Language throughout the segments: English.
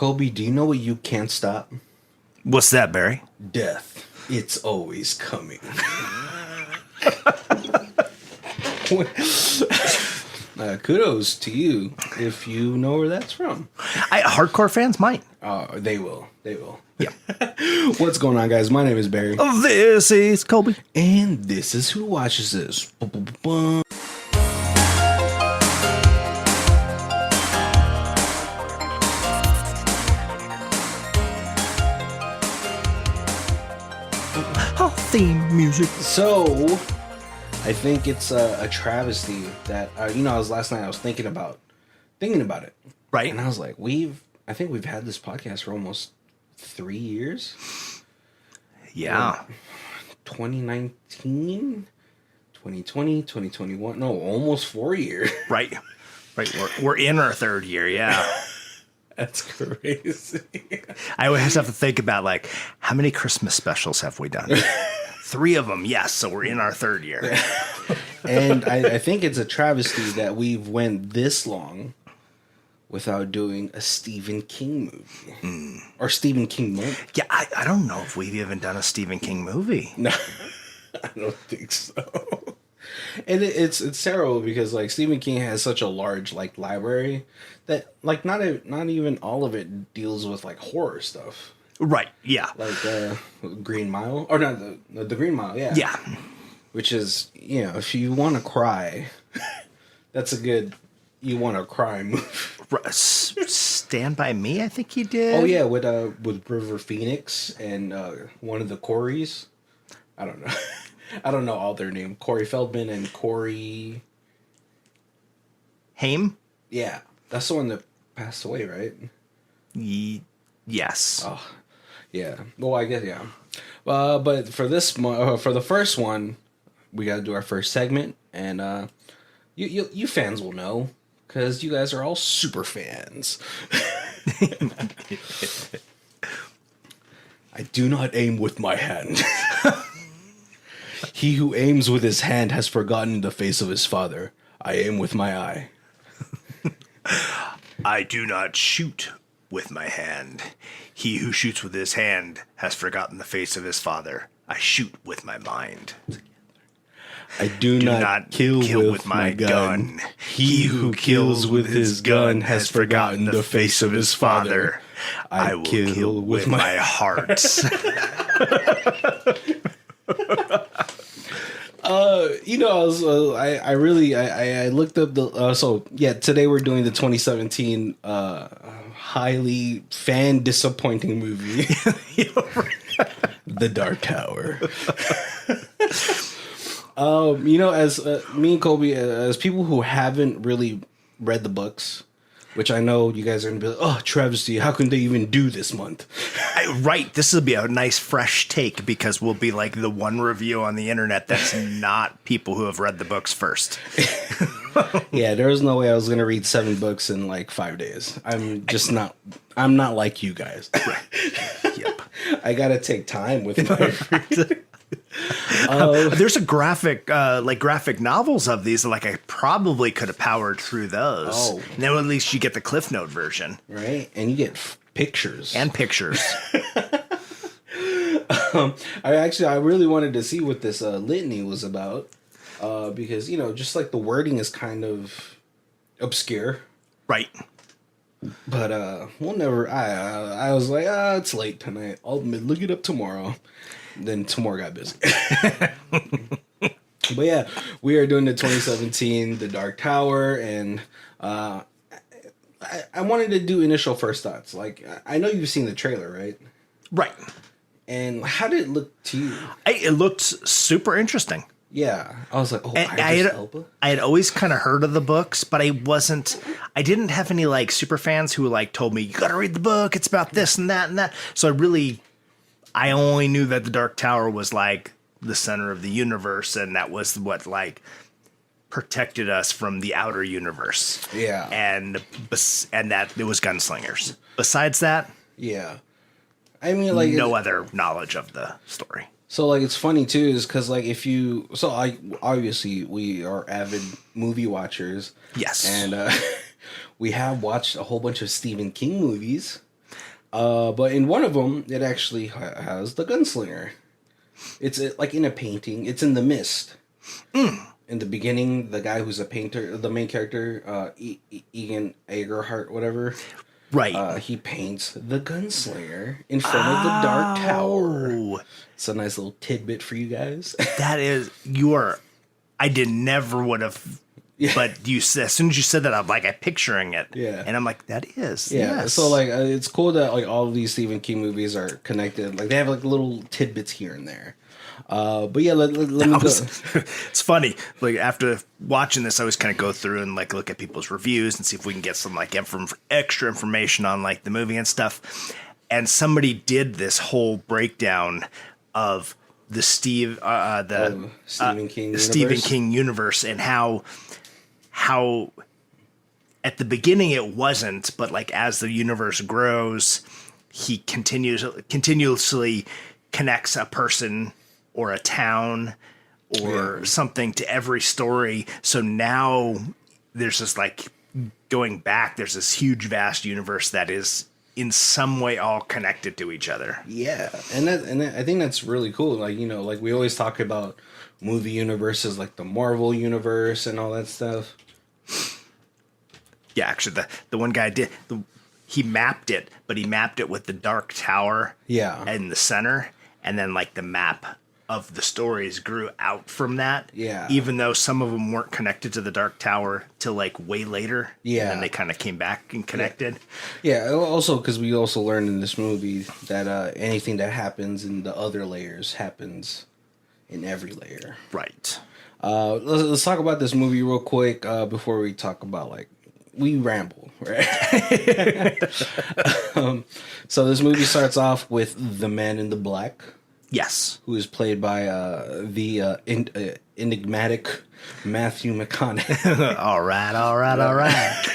Colby, do you know what you can't stop? What's that, Barry? Death. It's always coming. Kudos to you if you know where that's from. Hardcore fans might. They will. They will. Yeah. What's going on, guys? My name is Barry. This is Colby. And this is Who Watches This. Theme music. So, I think it's a travesty that last night I was thinking about it, Right. And I was like, I think we've had this podcast for almost 3 years. Yeah. 2019, 2020, 2021. No, almost 4 years. Right. We're in our third year. Yeah. That's crazy. I always have to think about how many Christmas specials have we done? 3 of them, yes. So we're in our third year. And I think it's a travesty that we've went this long without doing a Stephen King movie. Or Stephen King movie. Yeah, I don't know if we've even done a Stephen King movie. No, I don't think so. And it's terrible because Stephen King has such a large library that not even all of it deals with horror stuff. Right. Yeah. Green Mile, or not the Green Mile. Yeah. Yeah. Which is, if you want to cry, that's a good you want to cry movie. Stand By Me, I think he did. Oh yeah, with River Phoenix and one of the Coreys. I don't know. I don't know all their name. Corey Feldman and Corey Haim? Yeah. That's the one that passed away, right? Yes. Oh, yeah. Well, I guess, yeah. But for for the first one, we got to do our first segment, and you fans will know because you guys are all super fans. I do not aim with my hand. He who aims with his hand has forgotten the face of his father. I aim with my eye. I do not shoot with my hand. He who shoots with his hand has forgotten the face of his father. I shoot with my mind. I do not kill with my gun. He who kills with his gun has forgotten the face of his father. I will kill with my heart. I looked up today we're doing the 2017 highly fan disappointing movie, The Dark Tower. As me and Colby, as people who haven't really read the books, which I know you guys are going to be like, oh, travesty, how can they even do this month? Right. This will be a nice fresh take because we'll be the one review on the internet that's not people who have read the books first. Yeah, there was no way I was going to read 7 books in 5 days. I'm not like you guys. Right. Yep. I got to take time with my reading. There's a graphic novels of these. I probably could have powered through those. Oh. Now at least you get the Cliff Note version. Right. And you get pictures. And pictures. I really wanted to see what this litany was about. Because, just the wording is kind of obscure. Right. But we'll never. I was like, it's late tonight. I'll look it up tomorrow. Then tomorrow got busy. But yeah, we are doing the 2017 The Dark Tower, and I wanted to do initial first thoughts. I know you've seen the trailer, right? Right. And how did it look to you? It looked super interesting. Yeah, I was like, oh, Idris Elba? I had always kind of heard of the books, but I didn't have any super fans who told me, you got to read the book. It's about this and that and that. So I only knew that the Dark Tower was the center of the universe, and that was what protected us from the outer universe. Yeah, and that it was gunslingers. Besides that, yeah, I mean, no other knowledge of the story. So it's funny too, is because obviously we are avid movie watchers. Yes, and we have watched a whole bunch of Stephen King movies. But in one of them, it actually has the Gunslinger. It's like in a painting. It's in the mist. In the beginning, the guy who's a painter, the main character, Egan Agerhart, whatever. Right. He paints the Gunslinger in front of the Dark Tower. It's a nice little tidbit for you guys. That is, I never would have. Yeah. But as soon as you said that, I'm picturing it. Yeah. And I'm like, that is. Yeah. Yes. So it's cool that all of these Stephen King movies are connected. Like they have little tidbits here and there. But yeah, let me go. It's funny. Like after watching this, I always kind of go through and look at people's reviews and see if we can get some extra information on the movie and stuff. And somebody did this whole breakdown of the Stephen King universe and how at the beginning it wasn't, but as the universe grows, he continuously connects a person or a town or something to every story. So now there's this going back, there's this huge vast universe that is in some way all connected to each other. Yeah. And I think that's really cool. We always talk about movie universes like the Marvel universe and all that stuff. Yeah, actually the one guy he mapped it, but he mapped it with the Dark Tower in the center, and then the map of the stories grew out from that. Yeah. Even though some of them weren't connected to the Dark Tower till way later. Yeah. And then they kind of came back and connected. Yeah. Also, because we also learned in this movie that anything that happens in the other layers happens in every layer. Right. Let's talk about this movie real quick before we talk about we ramble, right? So this movie starts off with the Man in the Black. Yes. Who is played by the enigmatic Matthew McConaughey. All right.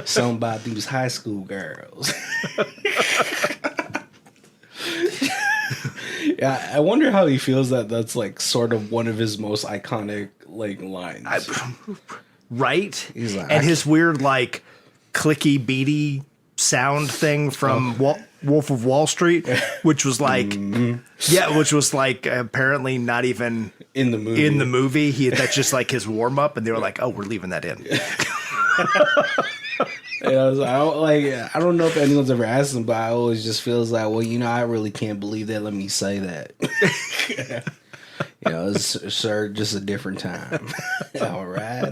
Something about these high school girls. Yeah, I wonder how he feels that's sort of one of his most iconic lines. Right? He's and his weird clicky beady sound thing from Wolf of Wall Street, which was which was apparently not even in the movie. That's just his warm up, and they were like, "Oh, we're leaving that in." I don't know if anyone's ever asked him, but I always just feels I really can't believe that. Let me say that. Sir, just a different time. All right.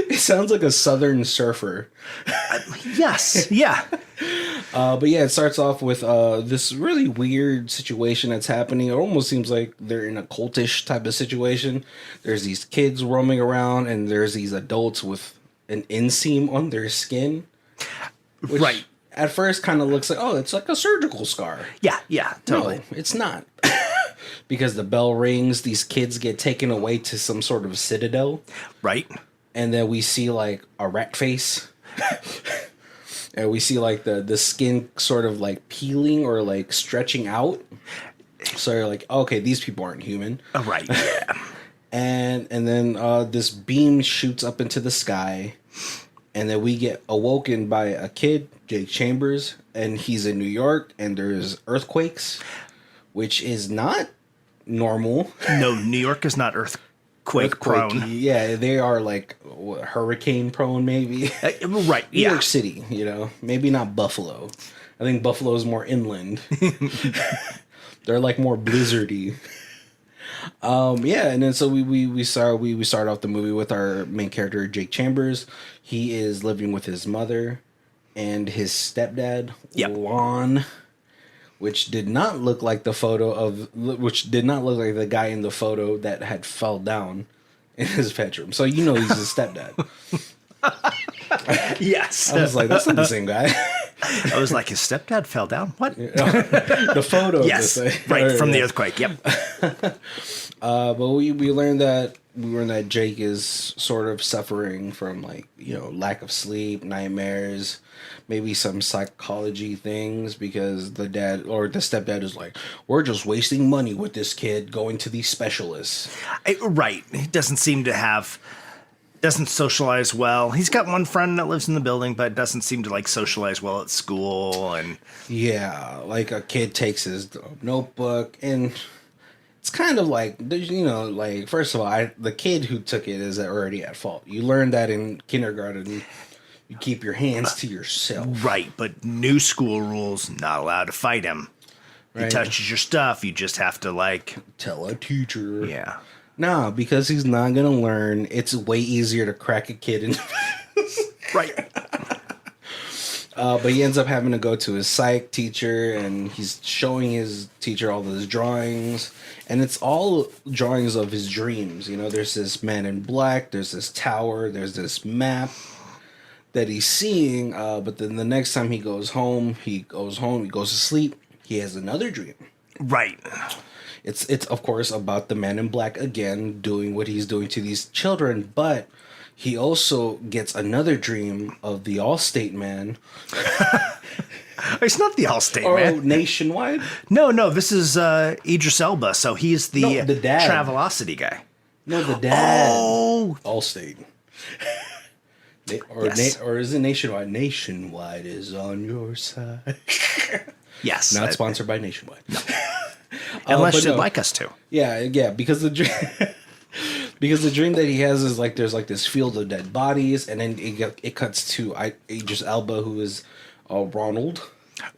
It sounds like a southern surfer. Yes, yeah. But yeah, it starts off with this really weird situation that's happening. It almost seems like they're in a cultish type of situation. There's these kids roaming around, and there's these adults with an inseam on their skin. Which right. At first kind of looks like, it's like a surgical scar. Yeah, totally. No, it's not. Because the bell rings, these kids get taken away to some sort of citadel. Right. And then we see a rat face. And we see the skin sort of peeling or stretching out. So you're okay, these people aren't human. Right, yeah. and then this beam shoots up into the sky. And then we get awoken by a kid, Jake Chambers, and he's in New York, and there's earthquakes, which is not normal. No, New York is not earthquake prone. Yeah, they are hurricane prone, maybe. Right, New York City, maybe not Buffalo. I think Buffalo is more inland. They're more blizzardy. And then so we start off the movie with our main character, Jake Chambers. He is living with his mother and his stepdad, Lon, which did not look like the guy in the photo that had fell down in his bedroom. So he's his stepdad. Yes. I was that's not the same guy. I was his stepdad fell down? What? The photo. Yes, right, from the earthquake, yep. But we learned that Jake is sort of suffering from lack of sleep, nightmares, maybe some psychology things, because the dad or the stepdad is we're just wasting money with this kid going to these specialists. Right. He doesn't seem to have Doesn't socialize well. He's got one friend that lives in the building, but doesn't seem to like socialize well at school. And Yeah, like a kid takes his notebook, and it's kind of like, like, first of all, the kid who took it is already at fault. You learn that in kindergarten. You keep your hands to yourself. Right, but new school rules, not allowed to fight him. He Right. touches your stuff, you just have to like... Tell a teacher. Yeah. No, because he's not going to learn. It's way easier to crack a kid in. Right. But he ends up having to go to his psych teacher, and he's showing his teacher all those drawings. And it's all drawings of his dreams. There's this man in black, there's this tower, there's this map that he's seeing. But then the next time he goes to sleep, he has another dream. Right. It's of course about the man in black again doing what he's doing to these children, but he also gets another dream of the Allstate man. It's not the Allstate Or man. Nationwide? No, this is Idris Elba, so he's the dad. Travelocity guy. No, the dad. Oh! Allstate. Yes. Or is it Nationwide? Nationwide is on your side. Yes. Not sponsored by Nationwide. No. Unless but you'd no. like us to. Yeah, because the dream, because the dream that he has is like there's like this field of dead bodies, and then it cuts to Idris Elba, who is Ronald,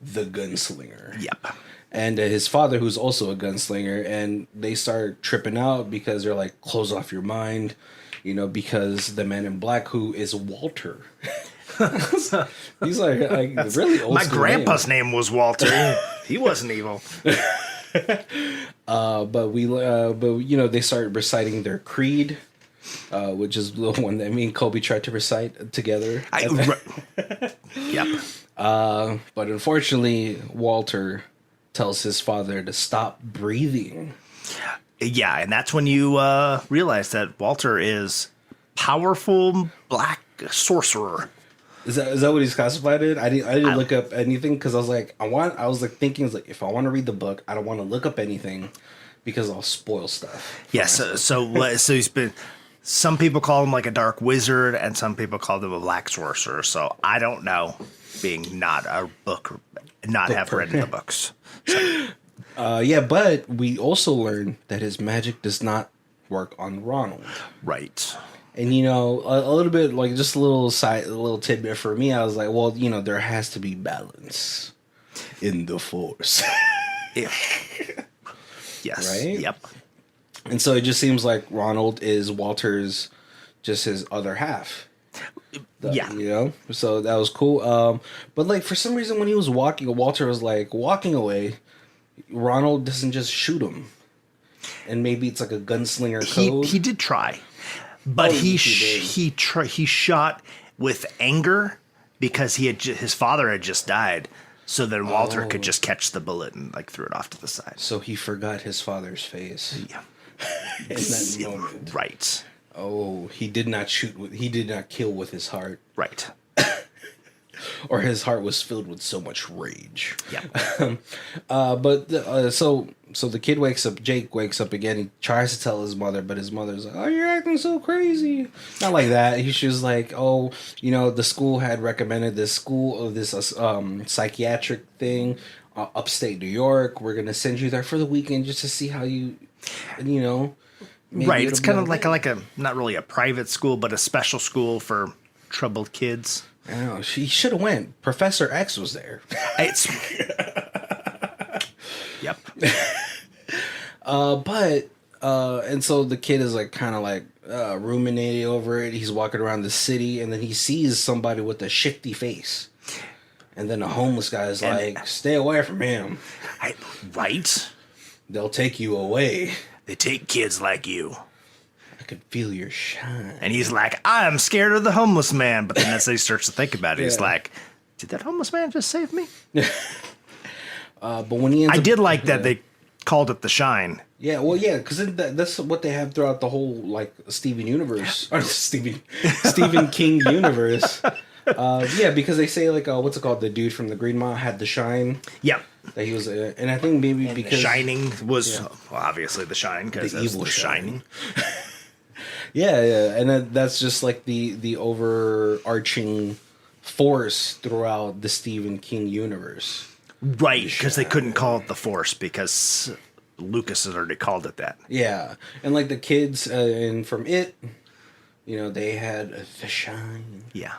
the gunslinger. Yep. And his father, who's also a gunslinger, and they start tripping out because they're like, close off your mind, because the man in black, who is Walter. These are like really old. My school grandpa's names. name was Walter. He wasn't evil. But they start reciting their creed, which is the one that me and Kobe tried to recite together. Yep. But unfortunately, Walter tells his father to stop breathing. Yeah, and that's when you realize that Walter is powerful black sorcerer. Is that what he's classified in? I didn't look up anything because I was like, thinking if I want to read the book, I don't want to look up anything because I'll spoil stuff. Yes, so he's been. Some people call him like a dark wizard, and some people call him a black sorcerer. So I don't know, being not a book, not have read the books. So. Yeah, but we also learned that his magic does not work on Ronald. Right. And a little bit like just a little tidbit for me. I was like, well, there has to be balance in the Force. Yes. Right? Yep. And so it just seems like Ronald is Walter's, just his other half. Yeah. So that was cool. But like for some reason when he was walking, Walter was like walking away. Ronald doesn't just shoot him. And maybe it's like a gunslinger code. He did try. But he did. shot with anger because his father had just died, so then Walter could just catch the bullet and like threw it off to the side. So he forgot his father's face. Yeah, In that moment. right. Oh, he did not kill with his heart, Right. or his heart was filled with so much rage. Yeah. So the kid wakes up. Jake wakes up again. He tries to tell his mother, but his mother's like, "Oh, you're acting so crazy." Not like that. She was like, "Oh, the school had recommended this psychiatric thing, upstate New York. We're gonna send you there for the weekend just to see how you, maybe Right. It's kind of okay." like a not really a private school, but a special school for troubled kids. I know. She should have went. Professor X was there. It's. Yep. And so the kid is like kind of like ruminating over it. He's walking around the city, and then he sees somebody with a shifty face, and then a homeless guy is like, "Stay away from him. Right. They'll take you away. They take kids like you." I could feel your shine." And he's like, "I'm scared of the homeless man." But then as he starts to think about it, he's Yeah. like, "Did that homeless man just save me?" But when he ends I up, did like that they called it The Shine. Yeah, well, yeah, because that's what they have throughout the whole like Steven universe, or Stephen King universe. Yeah, because they say like, what's it called? The dude from the Green Mile had the shine. Yep. That he was, and I think maybe because The Shining was, well, obviously The Shine, because The that's evil The Shining. Shining. Yeah, and that's just like the overarching force throughout the Stephen King universe. Right, because they couldn't call it the Force because Lucas has already called it that. Yeah, and like the kids and from it, they had the shine. Yeah.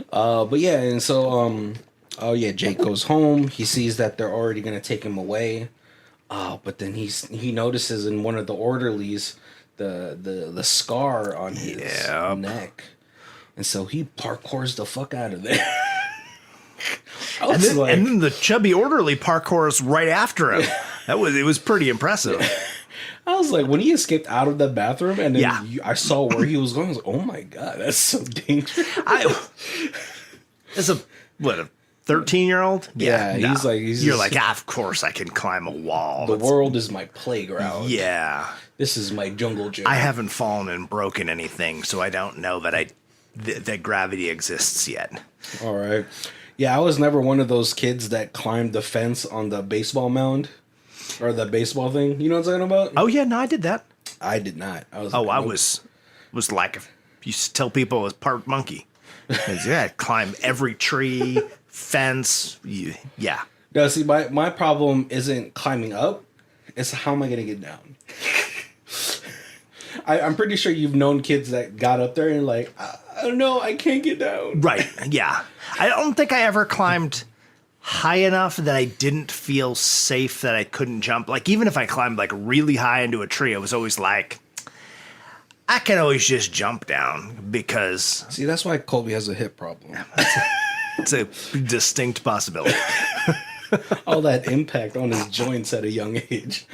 But yeah, and so oh yeah, Jake goes home. He sees that they're already gonna take him away. But then he notices in one of the orderlies the scar on his neck, and so he parkours the fuck out of there. And then the chubby orderly parkours right after him. It was pretty impressive. I was like, when he escaped out of the bathroom, and then Yeah. I saw where he was going. I was like, oh my god, that's so dangerous. It's a 13-year-old? Yeah, no. he's You're just- like, of course I can climb a wall. The world is my playground. Yeah. This is my jungle gym. I haven't fallen and broken anything, so I don't know that that gravity exists yet. All right. Yeah, I was never one of those kids that climbed the fence on the baseball mound or the baseball thing. You know what I'm talking about? Oh yeah, no, I did that. I did not. I was. I was like, used to tell people I was part monkey. 'Cause, yeah, I'd climb every tree, fence. Yeah. No, see, my problem isn't climbing up. It's how am I going to get down? I'm pretty sure you've known kids that got up there and like, I don't know, I can't get down. Right. Yeah. I don't think I ever climbed high enough that I didn't feel safe that I couldn't jump. Like, even if I climbed like really high into a tree, I was always like, I can always just jump down because See, that's why Colby has a hip problem. it's a distinct possibility. All that impact on his joints at a young age.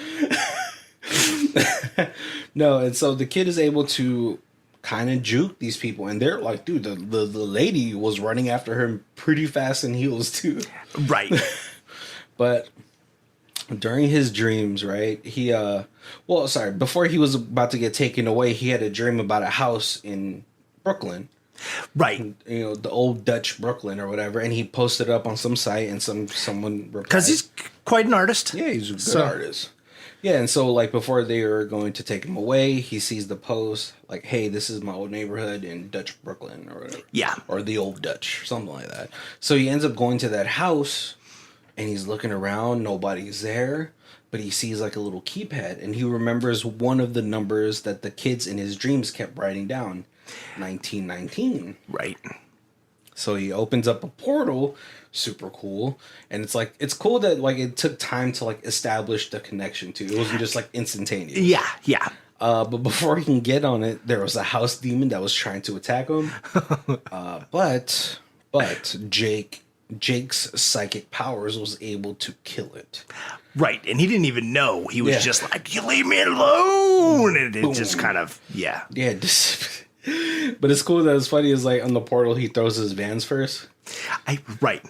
No, and so the kid is able to kind of juke these people, and they're like, dude, the lady was running after him pretty fast in heels too. Right. But during his dreams, right, before he was about to get taken away, he had a dream about a house in Brooklyn. Right. The old Dutch Brooklyn or whatever, and he posted it up on some site, and someone replied. Because he's quite an artist. Yeah, he's a good artist. Yeah, and so like before they were going to take him away, he sees the post like, "Hey, this is my old neighborhood in Dutch Brooklyn," or whatever. Yeah. Or the old Dutch, something like that. So he ends up going to that house, and he's looking around. Nobody's there, but he sees like a little keypad, and he remembers one of the numbers that the kids in his dreams kept writing down, 1919. Right. So he opens up a portal, super cool, and it's cool that like it took time to like establish the connection too. It wasn't just like instantaneous. Yeah. Yeah. But before he can get on it, there was a house demon that was trying to attack him. But Jake's psychic powers was able to kill it. Right. And he didn't even know. He was just like, you leave me alone. And it just kind of, yeah. Yeah. But it's cool that it's funny is like on the portal he throws his Vans first. Right.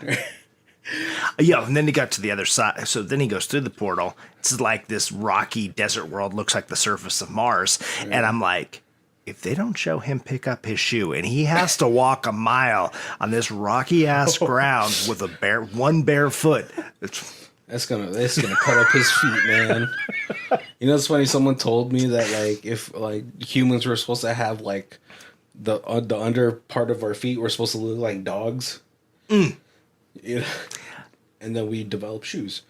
Yeah, and then he got to the other side. So then he goes through the portal. It's like this rocky desert world, looks like the surface of Mars. Yeah. And I'm like, if they don't show him pick up his shoe and he has to walk a mile on this rocky ass ground with one bare foot, that's gonna cut up his feet, man. You know, it's funny. Someone told me that like if like humans were supposed to have like the under part of our feet were supposed to look like dogs. Yeah. And then we developed shoes.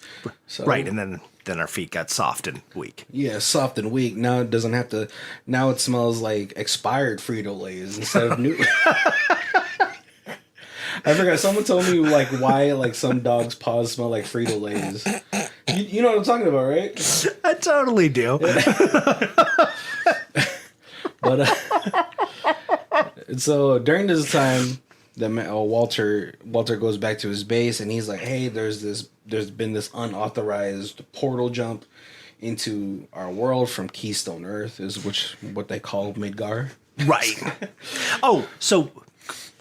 So, right, and then our feet got soft and weak. Yeah, soft and weak. Now it doesn't have to. Now it smells like expired Frito-Lays instead of new. I forgot. Someone told me like why like some dogs' paws smell like Frito-Lays. You know what I'm talking about, right? I totally do. But and so during this time, Walter goes back to his base and he's like, "Hey, there's been this unauthorized portal jump into our world from Keystone Earth, is what they call Midgar." Right. Oh, so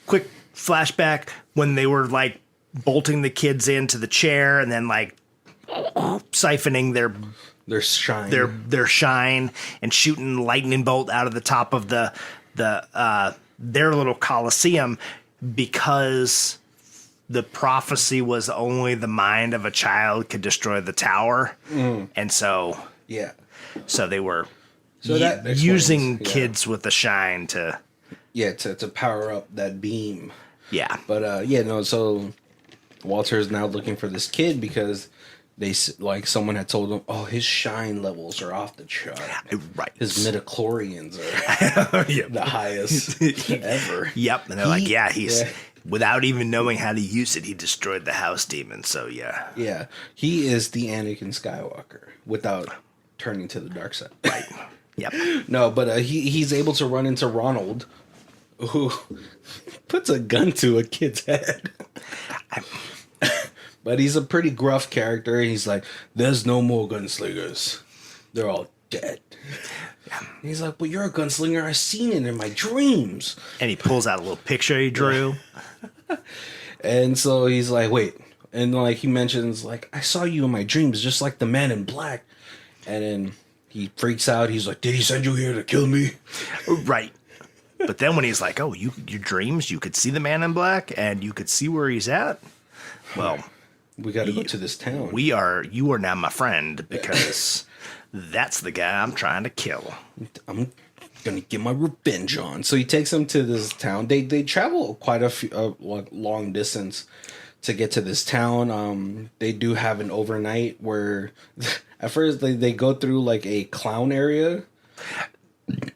quick flashback when they were like bolting the kids into the chair and then like siphoning their shine and shooting lightning bolt out of the top of their little coliseum because the prophecy was only the mind of a child could destroy the tower. And so yeah, so they were So that explains, using kids with the shine to to power up that beam. Yeah. But so Walter's now looking for this kid because someone had told him, oh, his shine levels are off the chart. Right. His midichlorians are the highest ever. Yep. And they're he's without even knowing how to use it, he destroyed the house demon. So yeah. Yeah. He is the Anakin Skywalker without turning to the dark side. Right. Yep. No, but he's able to run into Ronald, who puts a gun to a kid's head. But he's a pretty gruff character. He's like, there's no more gunslingers. They're all dead. Yeah. He's like, but you're a gunslinger. I've seen it in my dreams. And he pulls out a little picture he drew. And so he's like, wait. And like he mentions, like, I saw you in my dreams, just like the man in black. And then he freaks out. He's like, did he send you here to kill me? Right. But then when he's like, oh, your dreams, you could see the man in black and you could see where he's at. Well, we got to go to this town. You are now my friend because that's the guy I'm trying to kill. I'm gonna get my revenge on. So he takes him to this town. They travel quite a long distance to get to this town. They do have an overnight where at first they go through like a clown area,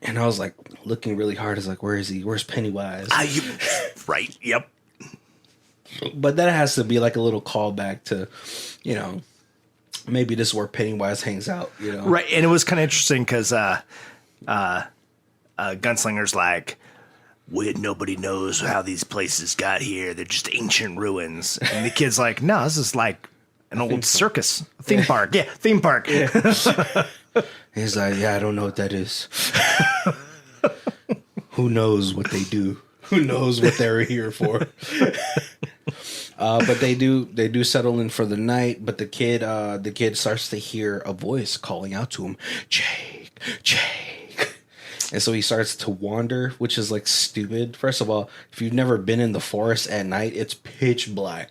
and I was like looking really hard. I was like, where is he? Where's Pennywise? Right. Yep. But that has to be like a little callback to, maybe this is where Pennywise hangs out, Right, and it was kind of interesting because Gunslinger's like, nobody knows how these places got here. They're just ancient ruins. And the kid's like, no, this is like an old circus, theme park. Yeah, theme park. Yeah. He's like, I don't know what that is. Who knows what they do? Who knows what they're here for? But they do settle in for the night. But the kid starts to hear a voice calling out to him, Jake, Jake. And so he starts to wander, which is like stupid. First of all, if you've never been in the forest at night, it's pitch black.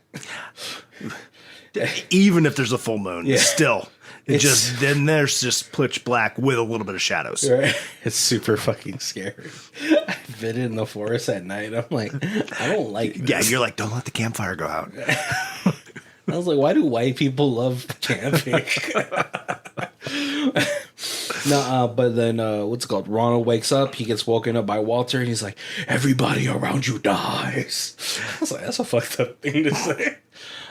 Even if there's a full moon, still. Then there's just pitch black with a little bit of shadows. Right? It's super fucking scary. I've been in the forest at night. I'm like, I don't like this. Yeah, you're like, don't let the campfire go out. I was like, why do white people love camping? No, but then what's it called? Ronald wakes up. He gets woken up by Walter, and he's like, everybody around you dies. I was like, that's a fucked up thing to say.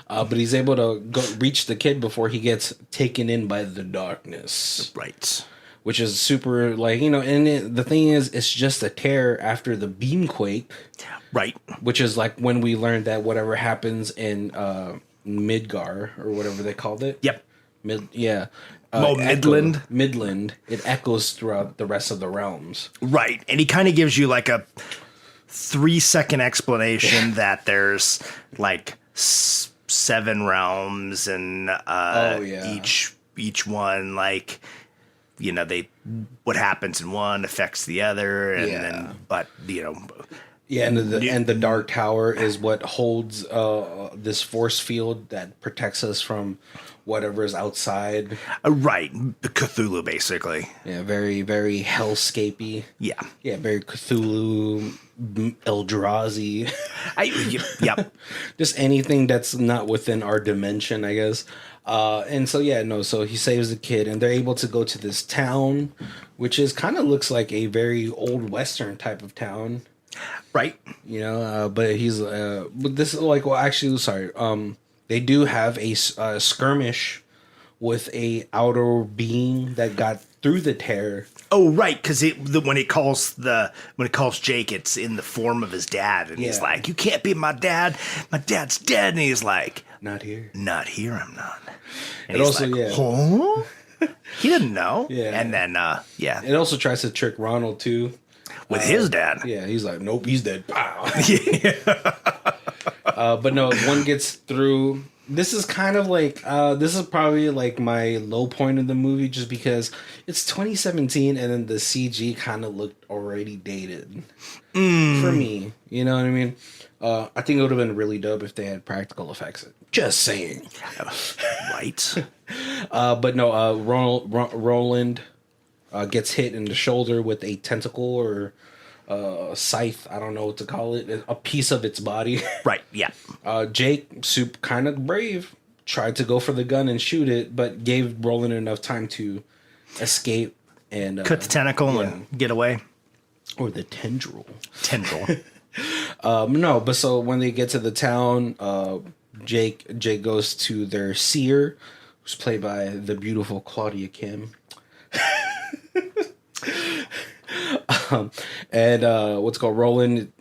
But he's able to reach the kid before he gets taken in by the darkness. Right. Which is super, and the thing is, it's just a tear after the beamquake. Right. Which is like when we learned that whatever happens in Midgar, or whatever they called it. Yep. Midland. Midland. It echoes throughout the rest of the realms. Right. And he kind of gives you like a 3-second explanation that there's like 7 realms, and each one, like, what happens in one affects the other, and then and the Dark Tower is what holds this force field that protects us from whatever is outside. Right, Cthulhu, basically. Yeah, very, very hellscapey. Yeah. Yeah, very Cthulhu, Eldrazi. Yep. Just anything that's not within our dimension, I guess. So he saves the kid, and they're able to go to this town, which is kind of looks like a very old Western type of town. Right. But he's, but this is like, well, actually, sorry. They do have a skirmish with a outer being that got through the tear. Oh, right, because when it calls Jake, it's in the form of his dad, and he's like, "You can't be my dad. My dad's dead." And he's like, "Not here. Not here. I'm not." And it he's also, like, "Huh?" He didn't know. Yeah. And then, It also tries to trick Ronald too. With his dad. Yeah, he's like, "Nope, he's dead." Pow. Yeah. But no, one gets through. This is kind of like, this is probably like my low point of the movie, just because it's 2017 and then the CG kind of looked already dated for me. You know what I mean? I think it would have been really dope if they had practical effects. Just saying. Right. But no, Roland gets hit in the shoulder with a tentacle or scythe. I don't know what to call it. A piece of its body. Right. Yeah. Jake, kind of brave, tried to go for the gun and shoot it, but gave Roland enough time to escape and Cut the tentacle and get away. Or the tendril. No, but so when they get to the town, Jake goes to their seer, who's played by the beautiful Claudia Kim. And what's called Roland,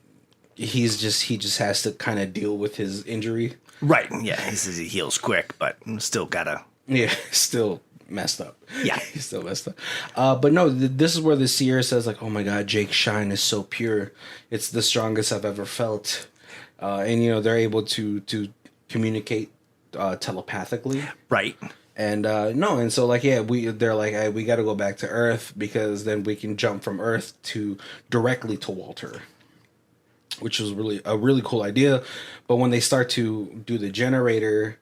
he just has to kind of deal with his injury. Right. Yeah. He says he heals quick, but still gotta. Yeah, still messed up. Yeah, he's still messed up. But no, this is where the seer says like, "Oh my God, Jake's shine is so pure. It's the strongest I've ever felt." And they're able to communicate telepathically. Right. And and so like they're like, hey, we got to go back to Earth because then we can jump from Earth directly to Walter, which was really a really cool idea. But when they start to do the generator,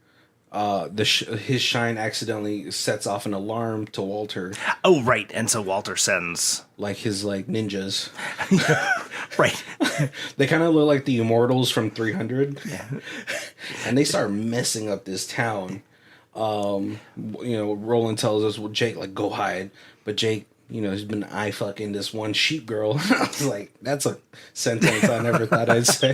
his shine accidentally sets off an alarm to Walter. Oh, right. And so Walter sends like his ninjas. Right. They kind of look like the Immortals from 300. Yeah. And they start messing up this town. Roland tells us, well, Jake, like, go hide. But Jake, he's been eye fucking this one sheep girl. I was like, that's a sentence I never thought I'd say.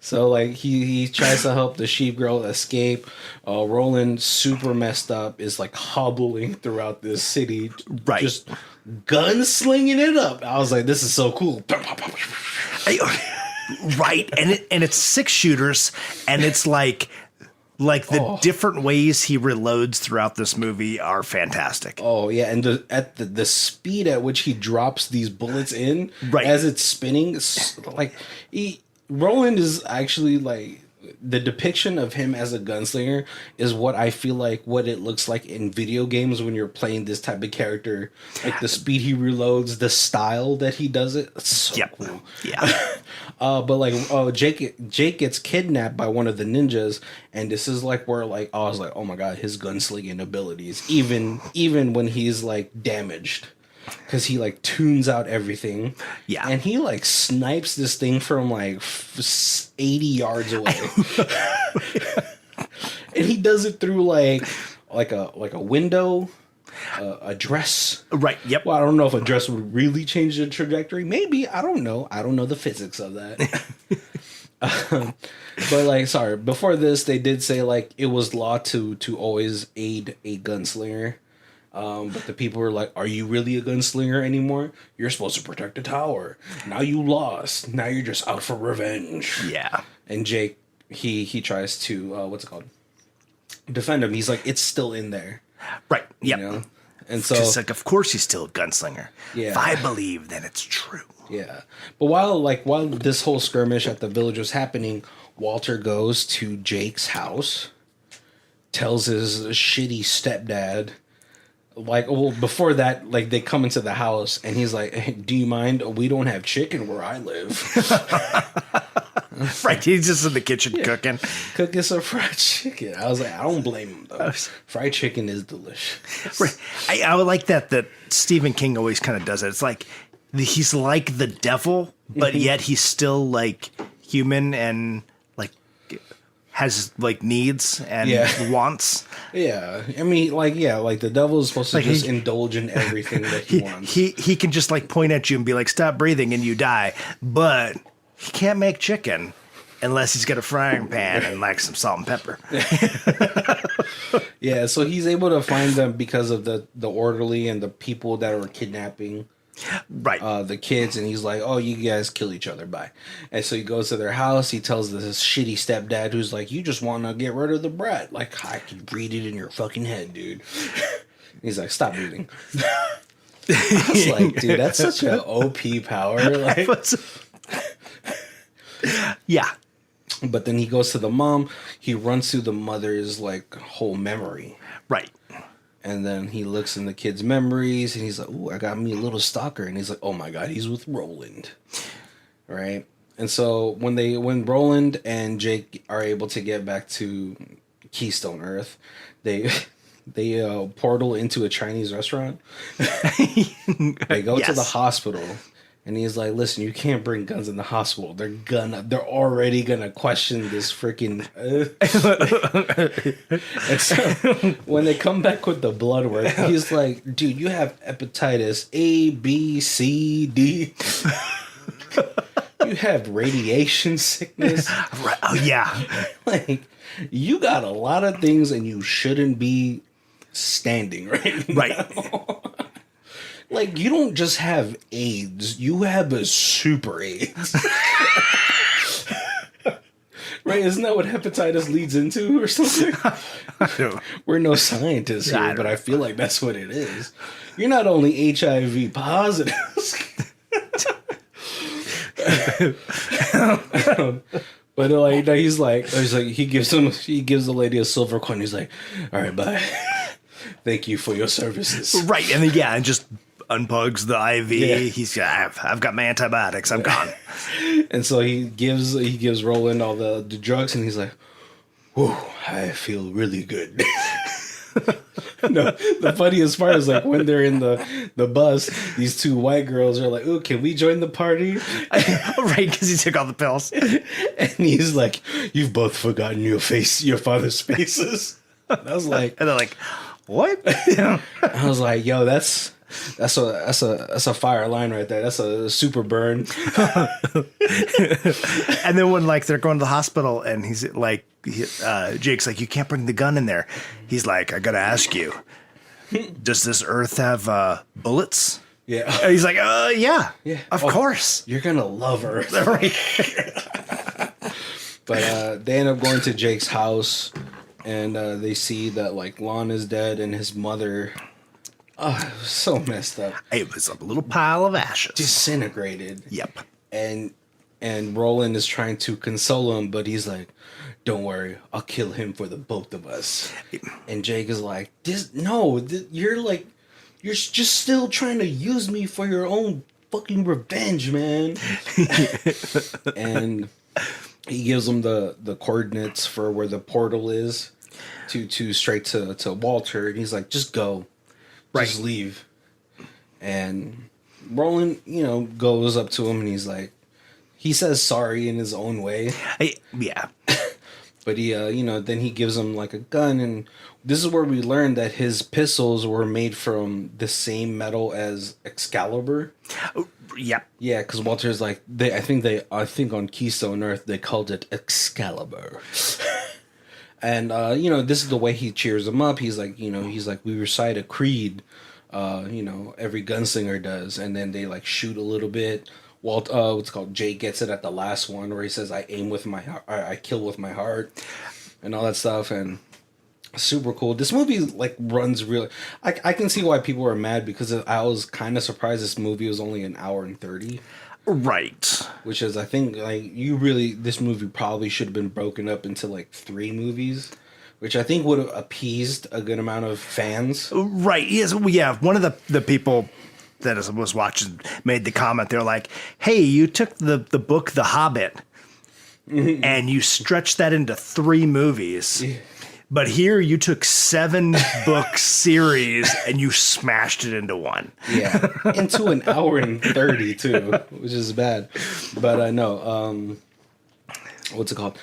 So like he tries to help the sheep girl escape. Roland, super messed up, is like hobbling throughout this city, right? Just gunslinging it up. I was like, this is so cool. Right, and it's 6 shooters, and it's like the different ways he reloads throughout this movie are fantastic. Oh yeah, and the speed at which he drops these bullets in, right, as it's spinning, like Roland is actually like, the depiction of him as a gunslinger is what I feel like what it looks like in video games when you're playing this type of character. Like the speed he reloads, the style that he does it. It's so cool. Yeah. But like, Jake gets kidnapped by one of the ninjas, and this is like where like I was like, oh my God, his gunslinging abilities, even when he's like damaged. Because he like tunes out everything, and he like snipes this thing from like 80 yards away, and he does it through like a window, a dress. Right. Yep. Well, I don't know if a dress would really change the trajectory. Maybe, I don't know. I don't know the physics of that. But like, sorry. Before this, they did say like it was law to always aid a gunslinger. But the people were like, are you really a gunslinger anymore? You're supposed to protect the tower. Now you lost. Now you're just out for revenge. Yeah. And Jake, he tries to, defend him. He's like, it's still in there. Right. Yeah. And so, it's like, of course he's still a gunslinger. Yeah. If I believe, then it's true. Yeah. But while this whole skirmish at the village was happening, Walter goes to Jake's house, tells his shitty stepdad, like, well, before that, like, they come into the house, and he's like, hey, do you mind? We don't have chicken where I live. Right, he's just in the kitchen cooking some fried chicken. I was like, I don't blame him, though. Fried chicken is delicious. Right. I would like that Stephen King always kind of does it. It's like, he's like the devil, but yet he's still, like, human and, like, has like needs and wants. Yeah, I mean, like the devil is supposed to like just indulge in everything that he wants. He can just like point at you and be like, "Stop breathing," and you die. But he can't make chicken unless he's got a frying pan and like some salt and pepper. Yeah, so he's able to find them because of the orderly and the people that were kidnapping. Right. The kids, and he's like, oh, you guys kill each other, bye. And so he goes to their house. He tells this shitty stepdad who's like, you just want to get rid of the brat. Like, I can read it in your fucking head, dude. He's like, stop reading. I was like, dude, that's such an OP power. Like, yeah. But then he goes to the mom. He runs through the mother's like whole memory. Right. And then he looks in the kid's memories, and he's like, ooh, I got me a little stalker. And he's like, oh my God, he's with Roland. Right? And so when Roland and Jake are able to get back to Keystone Earth, they portal into a Chinese restaurant. They go to the hospital, and he's like, "Listen, you can't bring guns in the hospital. They're already gonna question this freaking." And so when they come back with the blood work, he's like, "Dude, you have hepatitis A, B, C, D." You have radiation sickness. Oh, yeah. Like, you got a lot of things and you shouldn't be standing right now. Like, you don't just have AIDS. You have a super AIDS. Right? Isn't that what hepatitis leads into or something? We're no scientists here, but I feel like that's what it is. You're not only HIV positive. But like he gives the lady a silver coin. He's like, "All right, bye. Thank you for your services." Right, and then and just unplugs the IV. Yeah. He's I've got my antibiotics. I'm gone. And so he gives Roland all the drugs, and he's like, "Whew, I feel really good." No, the funniest part is like when they're in the bus, these two white girls are like, "Oh, can we join the party?" Right, because he took all the pills. And he's like, "You've both forgotten your father's faces." I was like, and they're like, "What?" I was like, "Yo, that's a fire line right there. That's a super burn." And then when like they're going to the hospital, and he's like, Jake's like, "You can't bring the gun in there." He's like, "I gotta ask you, does this Earth have bullets?" Yeah. And he's like, yeah, of course. You're gonna love Earth." Right. But they end up going to Jake's house, and they see that like Lon is dead, and his mother, it was so messed up. It was a little pile of ashes. Disintegrated. Yep. And Roland is trying to console him, but he's like, "Don't worry, I'll kill him for the both of us." And Jake is like, you're just still trying to use me for your own fucking revenge, man." And he gives him the coordinates for where the portal is to straight to Walter, and he's like, "Just go. Just leave." And Roland, goes up to him, and he's like, he says sorry in his own way. Yeah. But he, then he gives him like a gun, and this is where we learned that his pistols were made from the same metal as Excalibur. Yep. Yeah, because Walter's like, I think on Keystone Earth they called it Excalibur. And this is the way he cheers him up. He's like, we recite a creed, every gunslinger does, and then they like shoot a little bit. Jake gets it at the last one where he says, "I aim with my heart, I kill with my heart," and all that stuff, and super cool. This movie like runs real. I can see why people were mad, because I was kind of surprised this movie was only an hour and 30. Right. Which is, I think, like this movie probably should have been broken up into like 3 movies, which I think would have appeased a good amount of fans. Right. Yes. Well, yeah. One of the people that was watching made the comment. They're like, "Hey, you took the book The Hobbit and you stretched that into 3 movies. But here you took 7 book series and you smashed it into one." Yeah, into an hour and 30 too, which is bad. But I know. What's it called?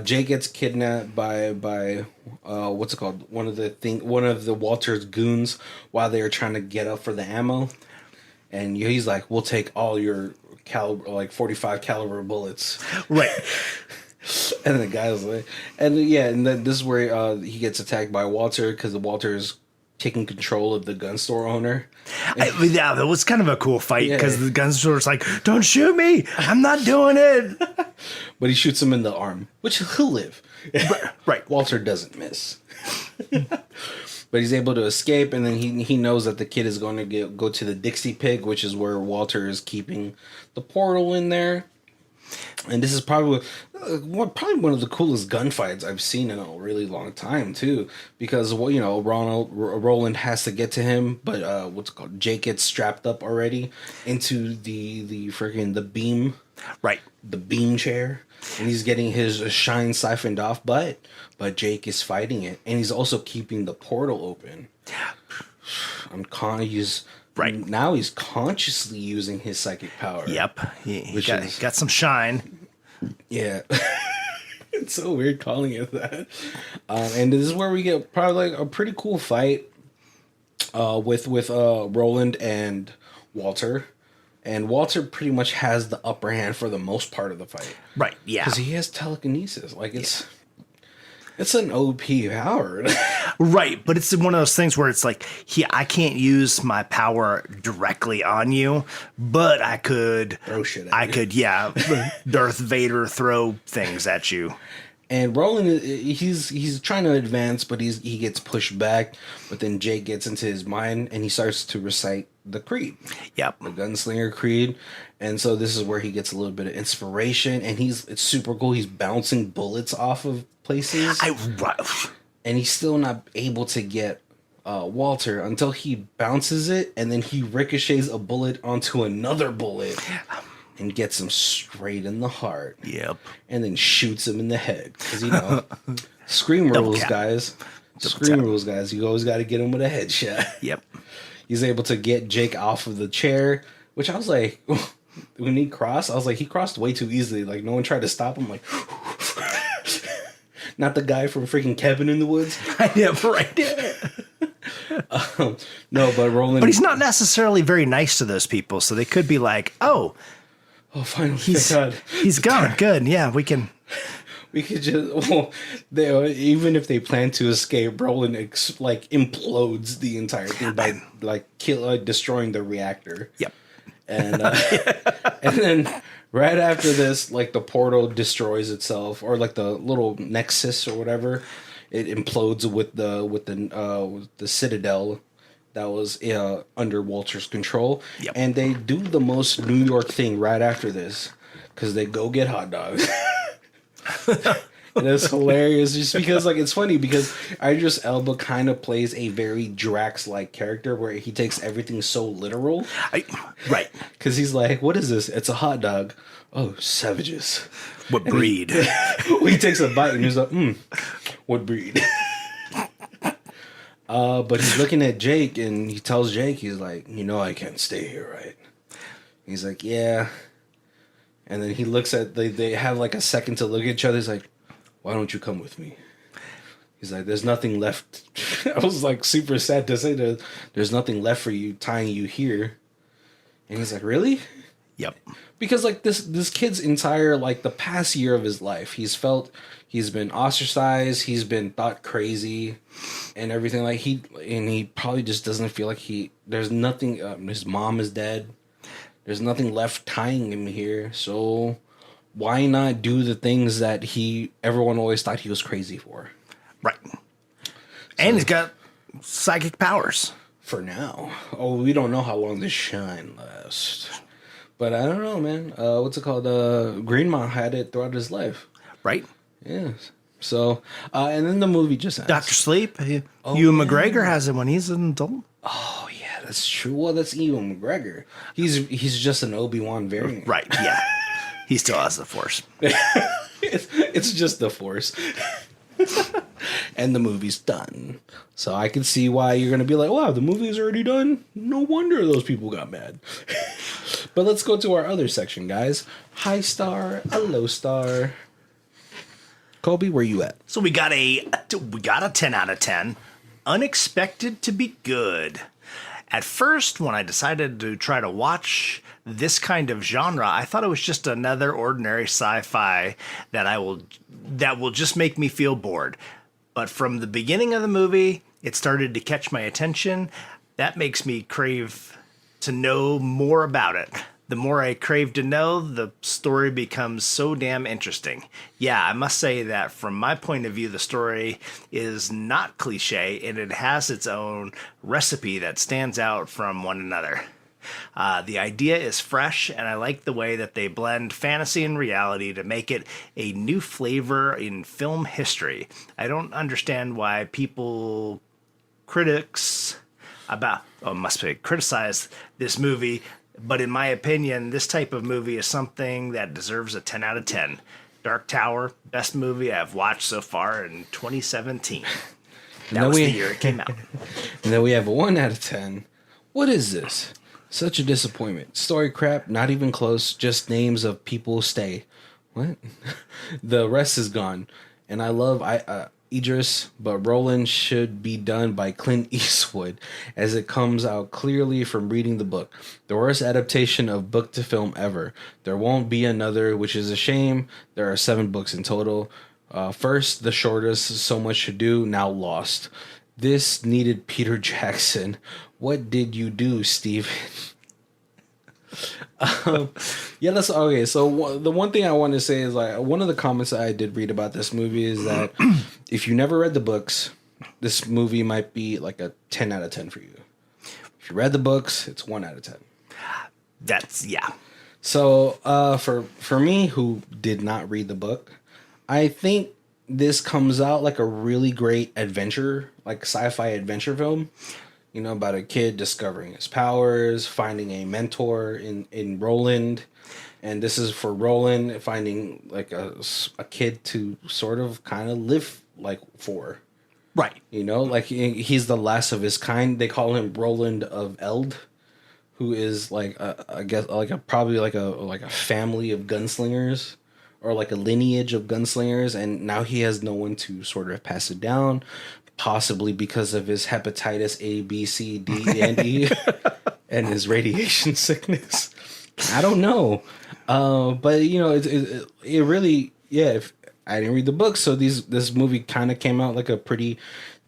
Jake gets kidnapped by what's it called? One of the Walter's goons while they are trying to get up for the ammo. And he's like, "We'll take all your caliber, like 45 caliber bullets." Right. And the guy's like, and then this is where he gets attacked by Walter, because Walter is taking control of the gun store owner. Yeah, that was kind of a cool fight, because the gun store's like, "Don't shoot me! I'm not doing it." But he shoots him in the arm, which he'll live. Right. Walter doesn't miss. But he's able to escape, and then he knows that the kid is going to go to the Dixie Pig, which is where Walter is keeping the portal in there. And this is probably one of the coolest gunfights I've seen in a really long time too, because Roland has to get to him, but what's it called? Jake gets strapped up already into the freaking the beam, Right. the beam chair, and he's getting his shine siphoned off, but Jake is fighting it, and he's also keeping the portal open. Right. Now he's consciously using his psychic power. Yep. He got some shine. Yeah. It's so weird calling it that. And this is where we get probably like a pretty cool fight with Roland and Walter. And Walter pretty much has the upper hand for the most part of the fight. Right, yeah. Because he has telekinesis. Like, it's an OP power. Right, but it's one of those things where it's like, I can't use my power directly on you, but I could throw shit at you. Yeah, Darth Vader throw things at you. And Roland, he's trying to advance, but he gets pushed back. But then Jake gets into his mind, and he starts to recite the creed. Yep. The Gunslinger creed. And so this is where he gets a little bit of inspiration, and it's super cool. He's bouncing bullets off of places. And he's still not able to get Walter until he bounces it, and then he ricochets a bullet onto another bullet and gets him straight in the heart. Yep. And then shoots him in the head. Because, Scream rules, guys. Scream rules, guys. You always got to get him with a headshot. Yep. He's able to get Jake off of the chair, which I was like, when he crossed, I was like, he crossed way too easily. Like, no one tried to stop him. Like, not the guy from freaking Cabin in the Woods. Yeah, right. No, but Roland. But he's not necessarily very nice to those people, so they could be like, "Oh, finally, he's gone. Good, yeah, we can." We could just even if they plan to escape, Roland implodes the entire thing by destroying the reactor. Yep. And and then right after this, like the portal destroys itself, or like the little nexus or whatever, it implodes with the citadel that was under Walter's control. Yep. And they do the most New York thing right after this, because they go get hot dogs. And it's hilarious just because it's funny because Idris Elba kind of plays a very Drax-like character where he takes everything so literal. Right. Because he's like, what is this? It's a hot dog. Oh, savages. What breed? He takes a bite and he's like, what breed? But he's looking at Jake and he tells Jake, he's like, I can't stay here, right? He's like, yeah. And then he looks at, they have like a second to look at each other. He's like, why don't you come with me? He's like, there's nothing left. I was like super sad to say that there's nothing left for you, tying you here. And he's like, really? Yep. Because this kid's entire, the past year of his life, he's been ostracized, he's been thought crazy and everything. He probably just doesn't feel like there's nothing, his mom is dead. There's nothing left tying him here, so why not do the things that everyone always thought he was crazy for? Right. And he's got psychic powers. For now. Oh, we don't know how long this shine lasts. But I don't know, man. What's it called? Greenmount had it throughout his life. Right. Yes. So, and then the movie just ends. Dr. Sleep. Ewan McGregor has it when he's an adult. Oh, yeah. That's true. Well, that's Ewan McGregor. He's just an Obi-Wan variant. Right, yeah. He still has the Force. It's just the Force. And the movie's done. So I can see why you're going to be like, wow, the movie's already done? No wonder those people got mad. But let's go to our other section, guys. High star, a low star. Colby, where you at? So we got a 10 out of 10. Unexpected to be good. At first, when I decided to try to watch this kind of genre, I thought it was just another ordinary sci-fi that will just make me feel bored. But from the beginning of the movie, it started to catch my attention. That makes me crave to know more about it. The more I crave to know, the story becomes so damn interesting. Yeah, I must say that from my point of view, the story is not cliche, and it has its own recipe that stands out from one another. The idea is fresh, and I like the way that they blend fantasy and reality to make it a new flavor in film history. I don't understand why critics criticize this movie, but in my opinion, this type of movie is something that deserves a 10 out of 10. Dark Tower, best movie I've watched so far in 2017. That was the year it came out. And then we have a 1 out of 10. What is this? Such a disappointment. Story crap, not even close, just names of people stay. What? The rest is gone. And I love Idris, but Roland should be done by Clint Eastwood, as it comes out clearly from reading the book. The worst adaptation of book to film ever. There won't be another, which is a shame. There are 7 books in total. First, the shortest, so much to do, now lost. This needed Peter Jackson. What did you do, Steven? Yeah, that's okay. So the one thing I want to say is, like, one of the comments that I did read about this movie is that if you never read the books, this movie might be like a 10 out of 10 for you. If you read the books, it's 1 out of 10. Yeah. So for me, who did not read the book, I think this comes out like a really great adventure, like sci-fi adventure film. You know, about a kid discovering his powers, finding a mentor in Roland. And this is for Roland finding like a kid to sort of kind of live like for. Right. You know, like he's the last of his kind. They call him Roland of Eld, who is like I guess like probably like a family of gunslingers, or like a lineage of gunslingers, and now he has no one to sort of pass it down. Possibly because of his hepatitis A, B, C, D, and E, and his radiation sickness. I don't know, but you know, it really, yeah. If I didn't read the book, so this movie kind of came out like a pretty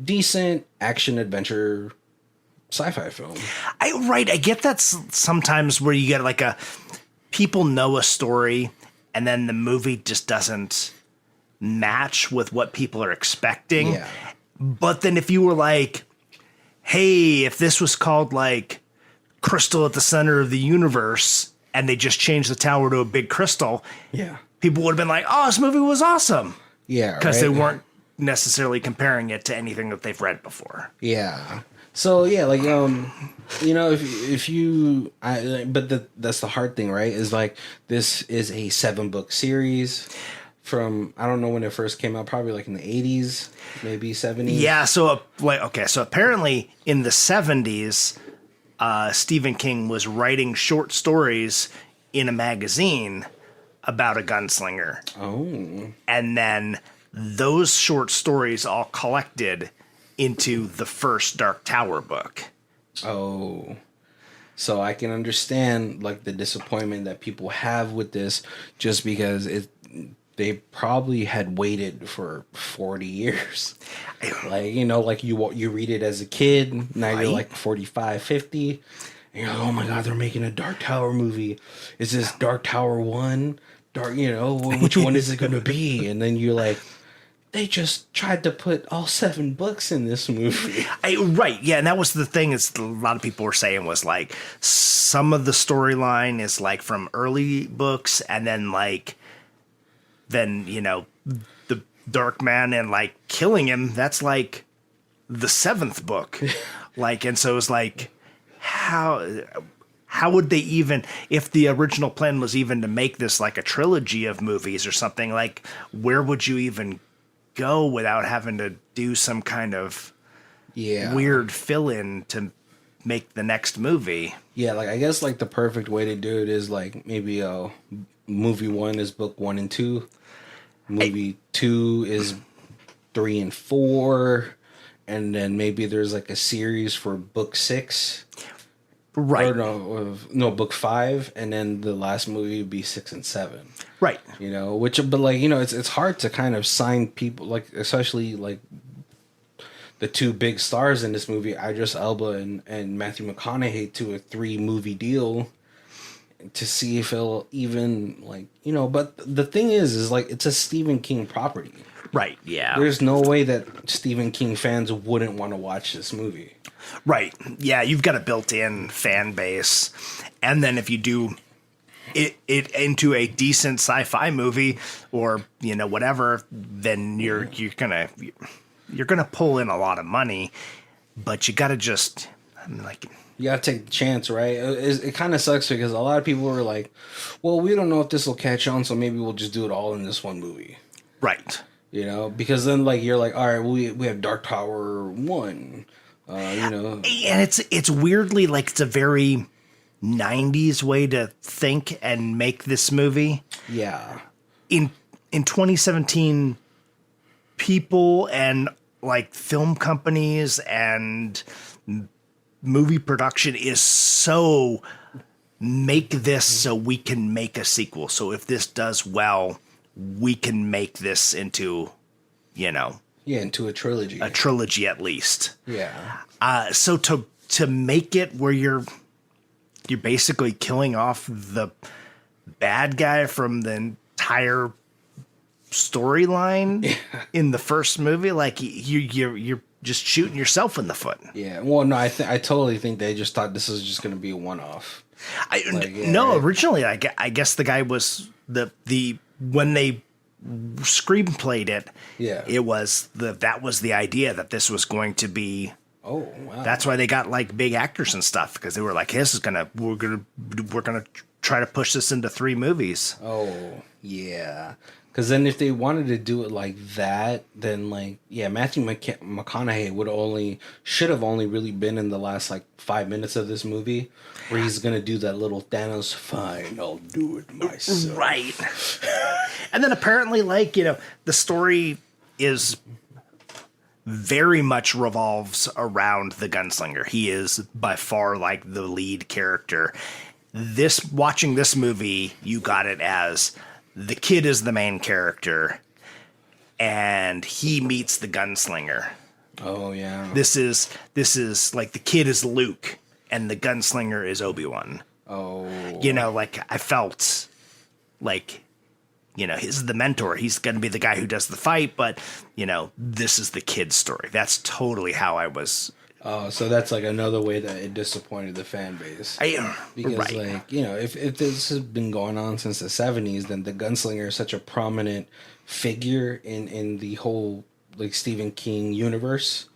decent action adventure sci-fi film. I get that sometimes where you get like people know a story, and then the movie just doesn't match with what people are expecting. Yeah. But then if you were like, hey, if this was called like Crystal at the Center of the Universe, and they just changed the tower to a big crystal, Yeah. people would have been like, oh, this movie was awesome. Yeah. Because they weren't necessarily comparing it to anything that they've read before. Yeah. So yeah, like you know, that's the hard thing, right? Is like this is a 7-book series from, I don't know when it first came out, probably like in the 80s, maybe 70s. Yeah, so apparently in the 70s, Stephen King was writing short stories in a magazine about a gunslinger. Oh. And then those short stories all collected into the first Dark Tower book. Oh. So I can understand like the disappointment that people have with this, just because they probably had waited for 40 years. Like, you know, like you read it as a kid, now you're like 45, 50, and you're like, oh my God, they're making a Dark Tower movie. Is this Dark Tower 1? You know, which one is it going to be? And then you're like, they just tried to put all 7 books in this movie. Right, yeah, and that was the thing is a lot of people were saying was like some of the storyline is like from early books, and then you know, the Dark Man and like killing him, that's like the 7th book. Like, and so it's like, how would they even, if the original plan was even to make this like a trilogy of movies or something, like where would you even go without having to do some kind of weird fill-in to make the next movie? Yeah, like I guess like the perfect way to do it is like maybe movie 1 is book 1 and 2. Movie 2 is 3 and 4, and then maybe there's like a series for book 6. Right. Or no, book 5, and then the last movie would be 6 and 7. Right. You know, but like, you know, it's hard to kind of sign people, like especially like the 2 big stars in this movie, Idris Elba and Matthew McConaughey, to a 3-movie deal, to see if it'll even, like, you know. But the thing is like it's a Stephen King property. Right, yeah. There's no way that Stephen King fans wouldn't want to watch this movie. Right. Yeah, you've got a built-in fan base. And then if you do it into a decent sci-fi movie or, whatever, then you're gonna pull in a lot of money, but you gotta just, you gotta take the chance, right? It kind of sucks because a lot of people were like, well, we don't know if this will catch on, so maybe we'll just do it all in this one movie. Right. Because then you're like, all right, we have Dark Tower 1, And it's weirdly it's a very 90s way to think and make this movie. Yeah. In 2017, people and film companies and movie production is so make this so we can make a sequel. So if this does well, we can make this into, into a trilogy. A trilogy at least. Yeah. So to make it where you're basically killing off the bad guy from the entire storyline in the first movie, you're just shooting yourself in the foot. Yeah. Well, no, I totally think they just thought this was just going to be a one-off. Originally, I guess the guy was when they screenplayed it. Yeah. It was that was the idea that this was going to be. Oh wow! That's why they got big actors and stuff, because they were like, we're gonna try to push this into 3 movies. Oh yeah. Because then if they wanted to do it like that, then Matthew McConaughey should have only really been in the last 5 minutes of this movie, where he's gonna do that little Thanos, fine, I'll do it myself. Right. And then apparently, the story is very much revolves around the gunslinger. He is by far the lead character. Watching this movie, you got it as the kid is the main character, and he meets the gunslinger. Oh yeah. This is the kid is Luke, and the gunslinger is Obi-Wan. Oh. I felt he's the mentor. He's going to be the guy who does the fight, but this is the kid's story. That's totally how I was. Oh, so that's another way that it disappointed the fan base. Because right. if this has been going on since the 70s, then the gunslinger is such a prominent figure in the whole Stephen King universe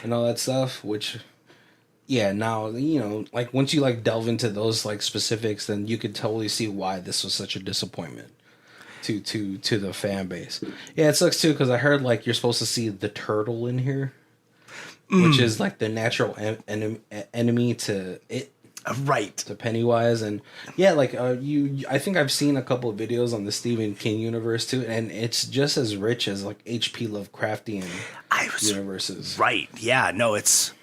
and all that stuff, which now once you delve into those specifics, then you could totally see why this was such a disappointment to the fan base. Yeah, it sucks too, because I heard you're supposed to see the turtle in here. Which is the natural enemy to it, right? To Pennywise, and I think I've seen a couple of videos on the Stephen King universe too, and it's just as rich as H.P. Lovecraftian universes. Right? Yeah. No, it's.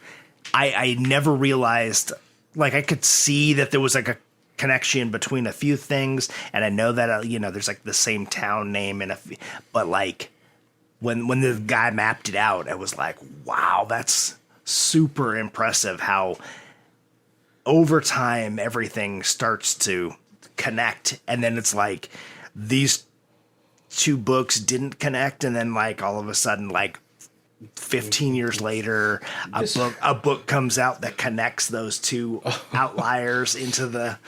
I never realized. I could see that there was a connection between a few things, and I know that there's the same town name but when the guy mapped it out, I was like, wow, that's super impressive how over time everything starts to connect. And then it's these 2 books didn't connect. And then all of a sudden, 15 years later, a book comes out that connects those 2 outliers into the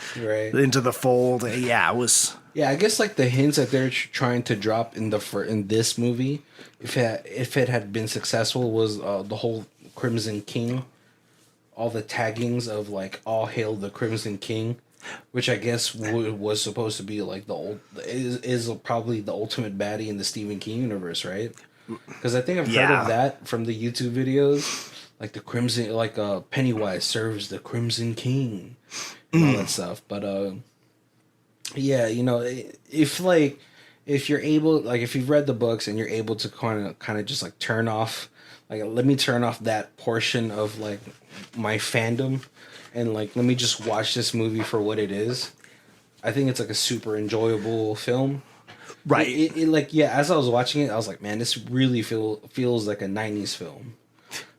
fold. Yeah, it was. Yeah, I guess the hints that they're trying to drop in this movie, if it had been successful, was the whole Crimson King, all the taggings of all hail the Crimson King, which I guess was supposed to be is probably the ultimate baddie in the Stephen King universe, right? Because I think I've heard of that from the YouTube videos, the Crimson, Pennywise serves the Crimson King, and all that stuff, but yeah, if you're able, if you've read the books and you're able to kind of just turn off, let me turn off that portion of my fandom, and let me just watch this movie for what it is. I think it's a super enjoyable film. Right. As I was watching it, I was like, man, this really feels like a 90s film.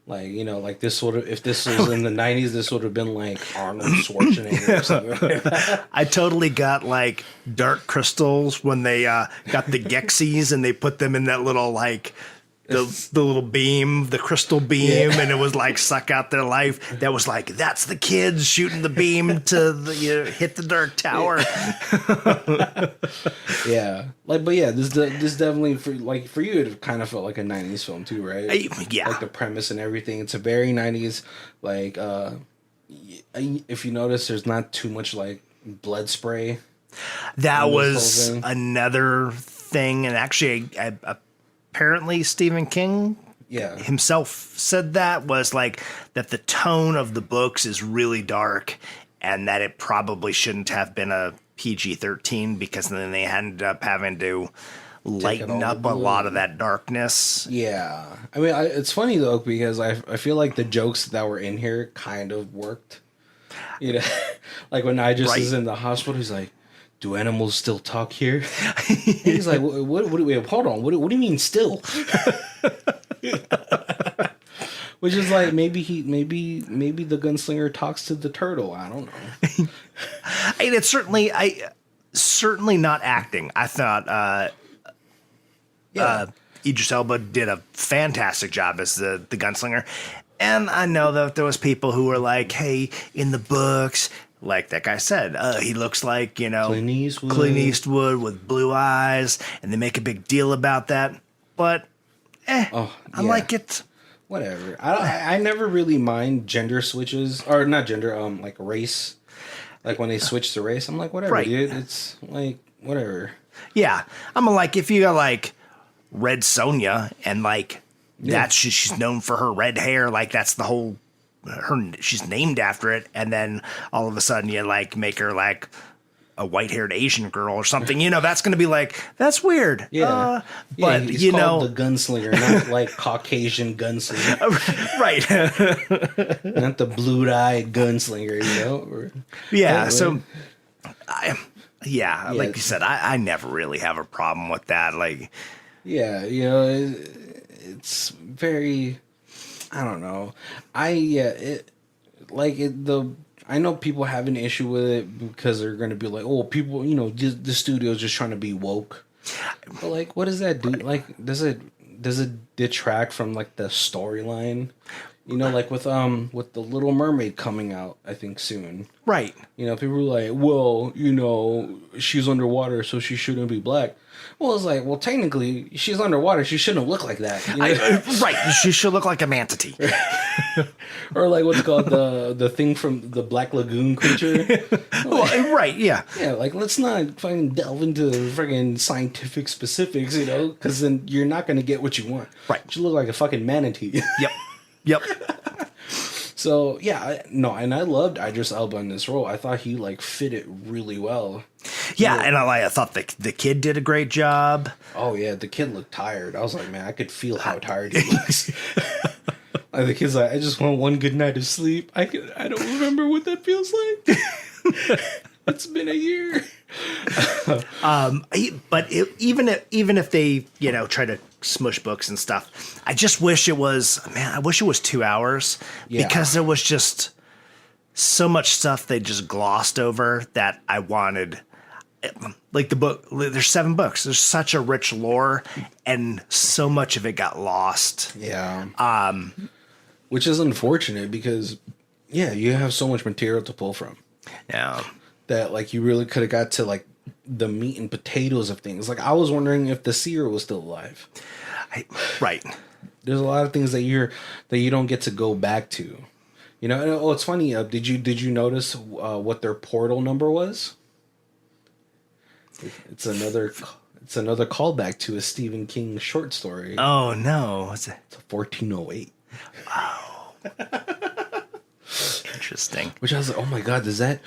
Like, you know, like this would have, if this was in the 90s, this would have been like Arnold Schwarzenegger or something like that. I totally got like dark crystals when they got the Gexies and they put them in that little like the little beam, the crystal beam, and it was like suck out their life. That was like, that's the kids shooting the beam to hit the Dark Tower. Yeah. Like, but yeah, this definitely for you, it kind of felt like a 90s film too, right? Yeah. Like the premise and everything. It's a very 90s, like, if you notice, there's not too much like blood spray. That was another thing. And actually, apparently Stephen King himself said that was like that the tone of the books is really dark and that it probably shouldn't have been a PG-13 because then they ended up having to lighten up a lot of that darkness. Yeah. I mean, it's funny though, because I feel like the jokes that were in here kind of worked. You know, like when Idris is in the hospital, he's like, do animals still talk here? He's like, what hold on, what do you mean still? Which is like, maybe the gunslinger talks to the turtle. I don't know. And it's certainly not acting. I thought Idris Elba did a fantastic job as the gunslinger. And I know that there was people who were like, hey, in the books, like that guy said, he looks like, you know, Clint Eastwood with blue eyes, and they make a big deal about that. But, I like it. Whatever. I never really mind gender switches, or not gender, like race. Like when they switch the race, I'm like, whatever, dude. It's like, whatever. Yeah. I'm like, if you got like Red Sonja and like, that's she's known for her red hair, like that's the whole she's named after it, and then all of a sudden you like make her like a white-haired Asian girl or something, you know, that's going to be like, that's weird. But he's you called know, the gunslinger, not like Caucasian gunslinger. Right. Not the blue-eyed gunslinger, you know? So like you said, I never really have a problem with that. Like, yeah, you know, it's very, I don't know. I know people have an issue with it because they're going to be like, oh, people, you know, the studio's just trying to be woke. But like, what does that do? Like, does it detract from like the storyline? You know, like with the Little Mermaid coming out, I think soon. Right. You know, people are like, well, you know, she's underwater, so she shouldn't be black. Well, it's like, well, technically, she's underwater. She shouldn't look like that. You know? Right. She should look like a manatee. Or like what's called the thing from the Black Lagoon creature. Right, yeah. Yeah, like, let's not fucking delve into friggin' scientific specifics, you know, because then you're not going to get what you want. Right. She look like a fucking manatee. Yep. So, yeah, and I loved Idris Elba in this role. I thought he, like, fit it really well. Yeah, and I thought the kid did a great job. Oh, yeah, the kid looked tired. I was like, man, I could feel how tired he looks. Like, the kid's like, I just want one good night of sleep. I don't remember what that feels like. It's been a year. But even if they, you know, try to smush books and stuff, I just wish it was 2 hours because there was just so much stuff they just glossed over that I wanted. Like the book, there's 7 books. There's such a rich lore, and so much of it got lost. Yeah. Which is unfortunate because, you have so much material to pull from. Yeah. That, like, you really could have got to, like, the meat and potatoes of things. Like, I was wondering if the seer was still alive. Right. There's a lot of things that you don't get to go back to. You know, and, it's funny. Did you notice what their portal number was? It's another callback to a Stephen King short story. Oh no! What's it? It's 1408. Wow. Interesting. Which I was like, oh my god, does that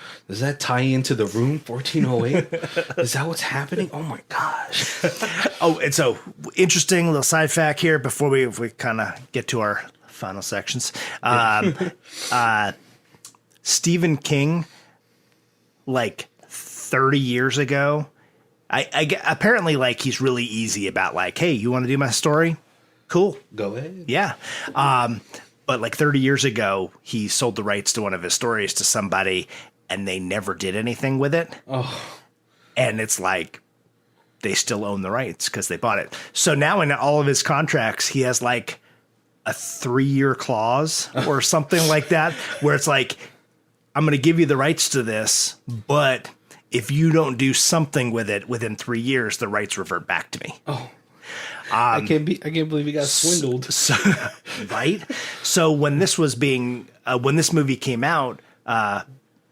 tie into the room 1408? Is that what's happening? Oh my gosh. Oh, and so interesting little side fact here before we kind of get to our final sections. Stephen King, like 30 years ago, apparently like he's really easy about like, hey, you want to do my story? Cool. Go ahead. Yeah. But like 30 years ago, he sold the rights to one of his stories to somebody, and they never did anything with it. Oh, And it's like they still own the rights because they bought it. So now in all of his contracts, he has like a 3-year clause or something like that, where it's like, I'm going to give you the rights to this, but if you don't do something with it within 3 years, the rights revert back to me. oh. I can't believe he got swindled. Right? So when this was when this movie came out,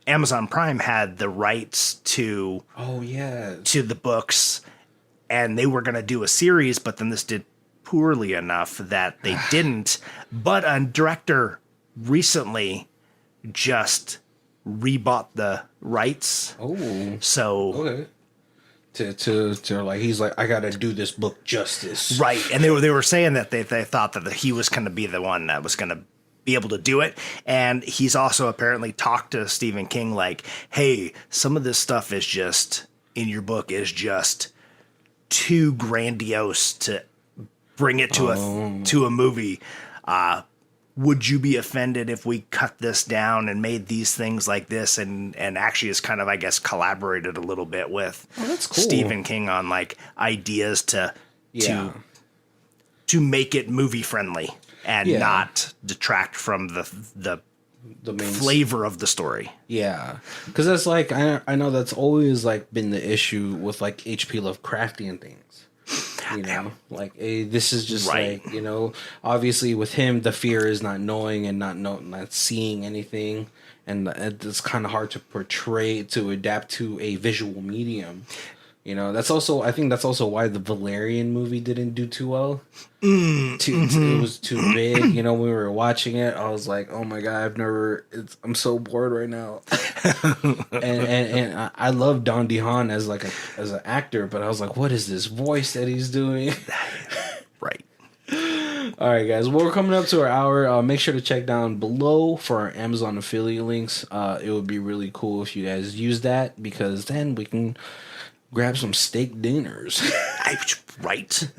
Amazon Prime had the rights to the books, and they were going to do a series, but then this did poorly enough that they didn't. But a director recently just rebought the rights. Oh, so okay. To like, he's like, I gotta do this book justice, right? And they were saying that they thought that he was going to be the one that was going to be able to do it. And he's also apparently talked to Stephen King like, hey, some of this stuff is just in your book is just too grandiose to bring it to a movie. Would you be offended if we cut this down and made these things like this? And actually has kind of, I guess, collaborated a little bit with that's cool. Stephen King on like ideas to make it movie friendly and not detract from the main flavor of the story. Yeah, because that's like, I know that's always like been the issue with like H.P. Lovecraftian things. You know, like this is just like, you know, obviously with him, the fear is not knowing and not seeing anything. And it's kind of hard to portray, to adapt to a visual medium. You know, I think that's also why the Valerian movie didn't do too well. It was too big. You know, when we were watching it, I was like, oh my God, I'm so bored right now. and I love Don DeHaan as an actor, but I was like, what is this voice that he's doing? Right. All right, guys. Well, we're coming up to our hour. Make sure to check down below for our Amazon affiliate links. It would be really cool if you guys use that, because then we can grab some steak dinners. Right.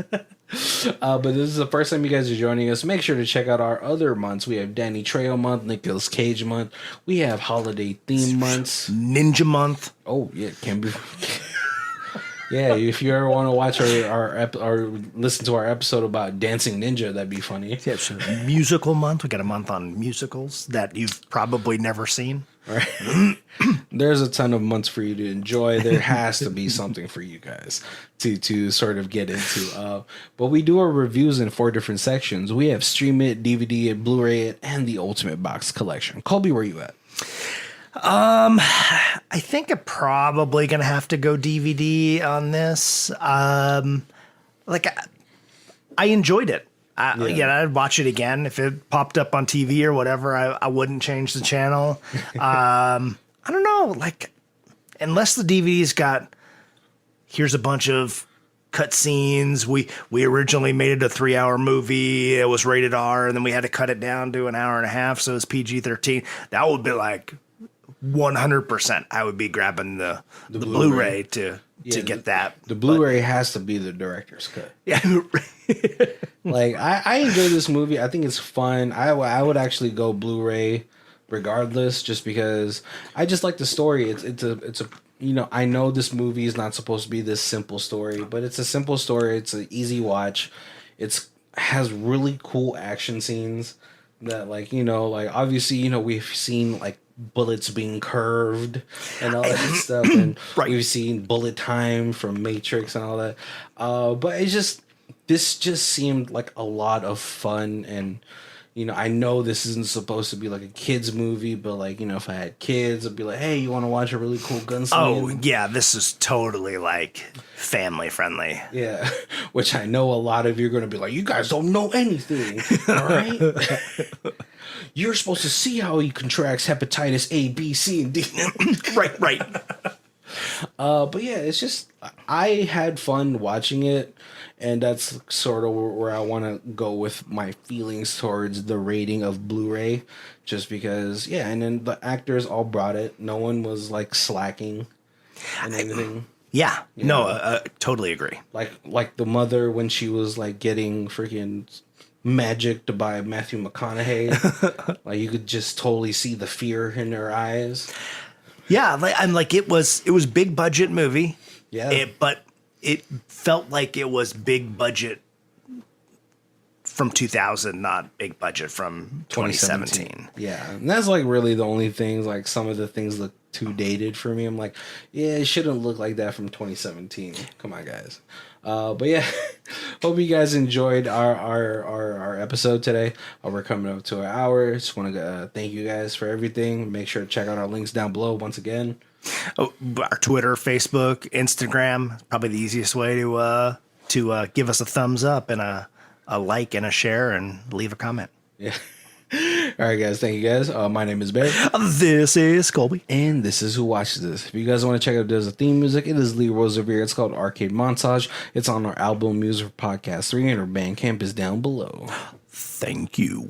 But this is the first time you guys are joining us. Make sure to check out our other months. We have Danny Trejo month, Nicolas Cage month. We have holiday theme months. Ninja month. Oh, yeah. Can be. Yeah, if you ever want to watch or listen to our episode about Dancing Ninja, that'd be funny. Yeah, so musical month. We got a month on musicals that you've probably never seen. Right. There's a ton of months for you to enjoy. There has to be something for you guys to sort of get into. But we do our reviews in 4 different sections. We have Stream It, DVD It, Blu-ray It, and the Ultimate Box Collection. Colby, where you at? I think I'm probably gonna have to go DVD on this. Like I enjoyed it. I'd watch it again if it popped up on TV or whatever. I wouldn't change the channel. I don't know, like, unless the DVD's got, here's a bunch of cut scenes. We originally made it a 3-hour movie. It was rated R, and then we had to cut it down to an hour and a half, so it's PG-13. That would be like 100%. I would be grabbing the Blu-ray to get that. The Blu-ray has to be the director's cut. Yeah. Like, I enjoy this movie. I think it's fun. I would actually go Blu-ray regardless, just because I just like the story. It's a you know, I know this movie is not supposed to be this simple story, but it's a simple story. It's an easy watch. Has really cool action scenes that, like, you know, like, obviously, you know, we've seen like bullets being curved and all that stuff, and we've seen bullet time from Matrix and all that. But this just seemed like a lot of fun. And, you know, I know this isn't supposed to be like a kid's movie, but, like, you know, if I had kids, I'd be like, hey, you want to watch a really cool gunslinger? Oh, yeah, this is totally, like, family friendly. Yeah, which I know a lot of you are going to be like, you guys don't know anything, all right? You're supposed to see how he contracts hepatitis A, B, C, and D. Right. But yeah, it's just, I had fun watching it, and that's sort of where I want to go with my feelings towards the rating of Blu-ray, just because, yeah, and then the actors all brought it. No one was, like, slacking and anything. Yeah, totally agree. Like the mother, when she was, like, getting freaking magicked by Matthew McConaughey. Like you could just totally see the fear in their eyes. Yeah, I'm like it was big budget movie. Yeah. But it felt like it was big budget from 2000, not big budget from 2017. Yeah, and that's like really the only things. Like some of the things look too dated for me. I'm like, yeah, it shouldn't look like that from 2017. Come on, guys. But yeah, hope you guys enjoyed our episode today. We're coming up to an hour. Just want to thank you guys for everything. Make sure to check out our links down below once again. Oh, our Twitter, Facebook, Instagram, probably the easiest way to give us a thumbs up and a like and a share and leave a comment. Yeah. All right, guys. Thank you, guys. My name is Barry. This is Colby. And this is Who Watches This. If you guys want to check out the theme music, it is Lee Rosevere. It's called Arcade Montage. It's on our album Music for Podcast 3, and our Bandcamp is down below. Thank you.